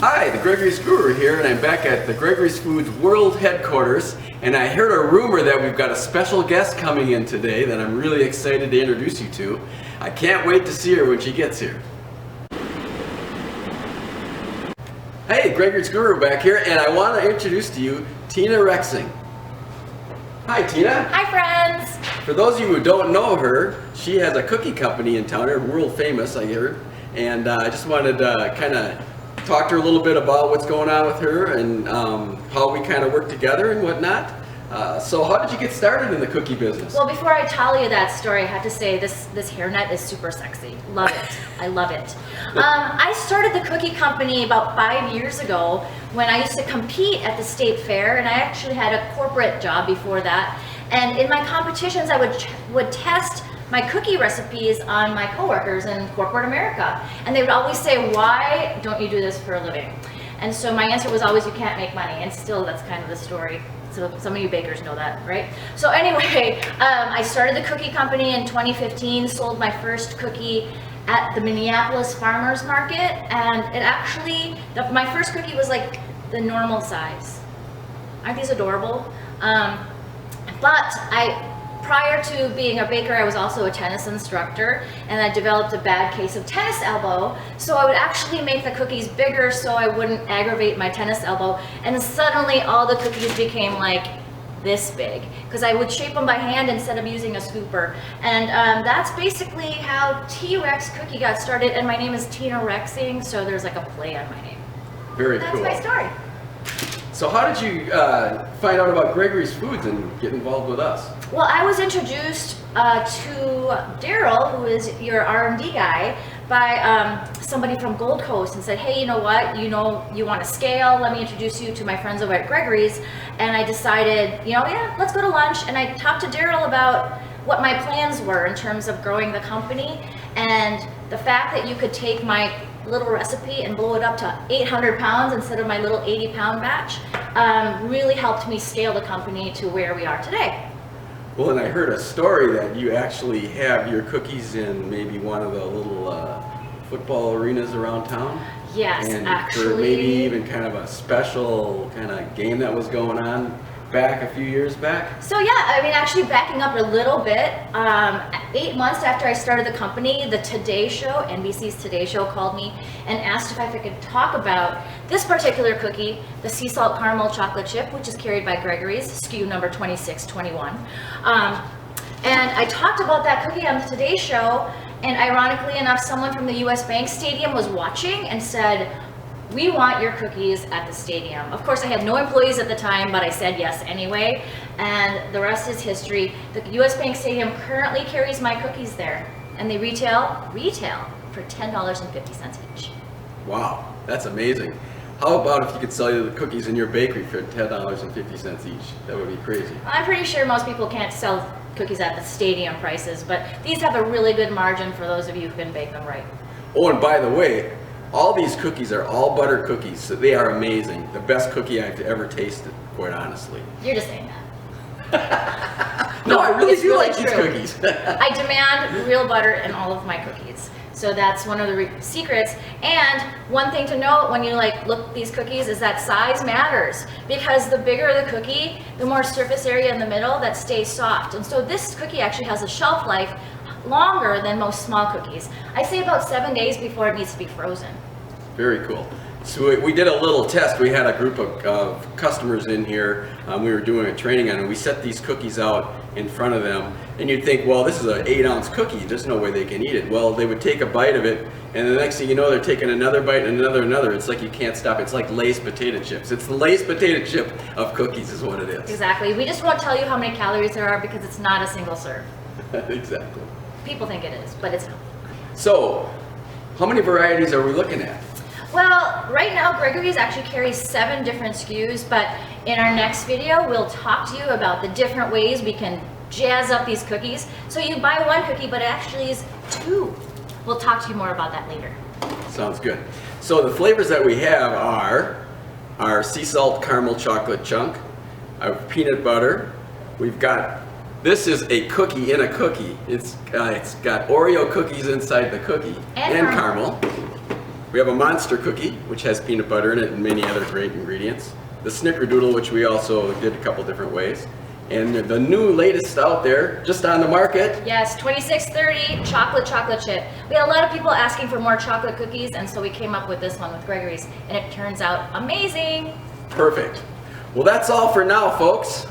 Hi, the Gregory's Guru here, and I'm back at the Gregory's Foods World Headquarters, and I heard a rumor that we've got a special guest coming in today that I'm really excited to introduce you to. I can't wait to see her when she gets here. Hey, Gregory's Guru back here, and I want to introduce to you Tina Rexing. Hi, Tina. Hi, friends. For those of you who don't know her, she has a cookie company in town, they're world famous, I heard, and I just wanted to kind of talk to her a little bit about what's going on with her and how we kind of work together and whatnot. So how did you get started in the cookie business? Well, before I tell you that story, I have to say this hairnet is super sexy. Love it. I love it. I started the cookie company about 5 years ago when I used to compete at the state fair, and I actually had a corporate job before that. And in my competitions, I would test my cookie recipes on my coworkers in corporate America. And they would always say, why don't you do this for a living? And so my answer was always, you can't make money. And still, that's kind of the story. So some of you bakers know that, right? So anyway, I started the cookie company in 2015, sold my first cookie at the Minneapolis Farmers Market. And it actually, my first cookie was like the normal size. Aren't these adorable? Prior to being a baker, I was also a tennis instructor, and I developed a bad case of tennis elbow. So I would actually make the cookies bigger so I wouldn't aggravate my tennis elbow. And suddenly all the cookies became like this big, because I would shape them by hand instead of using a scooper. And that's basically how T-Rex Cookie got started. And my name is Tina Rexing, so there's like a play on my name. Very cool. That's my story. So how did you find out about Gregory's Foods and get involved with us? Well, I was introduced to Daryl, who is your R&D guy, by somebody from Gold Coast, and said, hey, you know what, you want to scale, let me introduce you to my friends over at Gregory's. And I decided, yeah, let's go to lunch. And I talked to Daryl about what my plans were in terms of growing the company, and the fact that you could take my little recipe and blow it up to 800 pounds instead of my little 80-pound batch really helped me scale the company to where we are today. Well, and I heard a story that you actually have your cookies in maybe one of the little football arenas around town. Yes, and actually. For maybe even kind of a special kind of game that was going on back a few years back. So yeah, I mean, actually backing up a little bit, 8 months after I started the company, the Today Show, NBC's Today Show, called me and asked if I could talk about this particular cookie, the sea salt caramel chocolate chip, which is carried by Gregory's, SKU number 2621. And I talked about that cookie on the Today Show, and ironically enough, someone from the US Bank Stadium was watching and said, we want your cookies at the stadium. Of course, I had no employees at the time, but I said yes anyway, and the rest is history. The US Bank Stadium currently carries my cookies there, and they retail for $10.50 each. Wow, that's amazing. How about if you could sell you the cookies in your bakery for $10.50 each? That would be crazy. I'm pretty sure most people can't sell cookies at the stadium prices, but these have a really good margin for those of you who can bake them right. Oh, and by the way, all these cookies are all butter cookies, so they are amazing. The best cookie I've ever tasted, quite honestly. You're just saying that. No, I really do like these true. cookies. I demand real butter in all of my cookies. So that's one of the secrets. And one thing to note when you look at these cookies is that size matters, because the bigger the cookie, the more surface area in the middle that stays soft. And so this cookie actually has a shelf life longer than most small cookies. I say about 7 days before it needs to be frozen. Very cool. So we did a little test. We had a group of customers in here. We were doing a training on it. We set these cookies out in front of them, and you'd think, well, this is an 8-ounce cookie. There's no way they can eat it. Well, they would take a bite of it, and the next thing you know, they're taking another bite and another. It's like you can't stop. It's like Lay's potato chips. It's the Lay's potato chip of cookies is what it is. Exactly. We just won't tell you how many calories there are because it's not a single serve. Exactly. People think it is, but it's not. So, how many varieties are we looking at? Well, right now Gregory's actually carries 7 different SKUs, but in our next video we'll talk to you about the different ways we can jazz up these cookies. So you buy one cookie, but it actually is 2. We'll talk to you more about that later. Sounds good. So the flavors that we have are our sea salt caramel chocolate chunk, our peanut butter. We've got, this is a cookie in a cookie. It's got Oreo cookies inside the cookie and caramel. We have a monster cookie, which has peanut butter in it and many other great ingredients. The snickerdoodle, which we also did a couple different ways. And the new latest out there, just on the market. Yes, 2630 chocolate chip. We had a lot of people asking for more chocolate cookies, and so we came up with this one with Gregory's, and it turns out amazing. Perfect. Well, that's all for now, folks.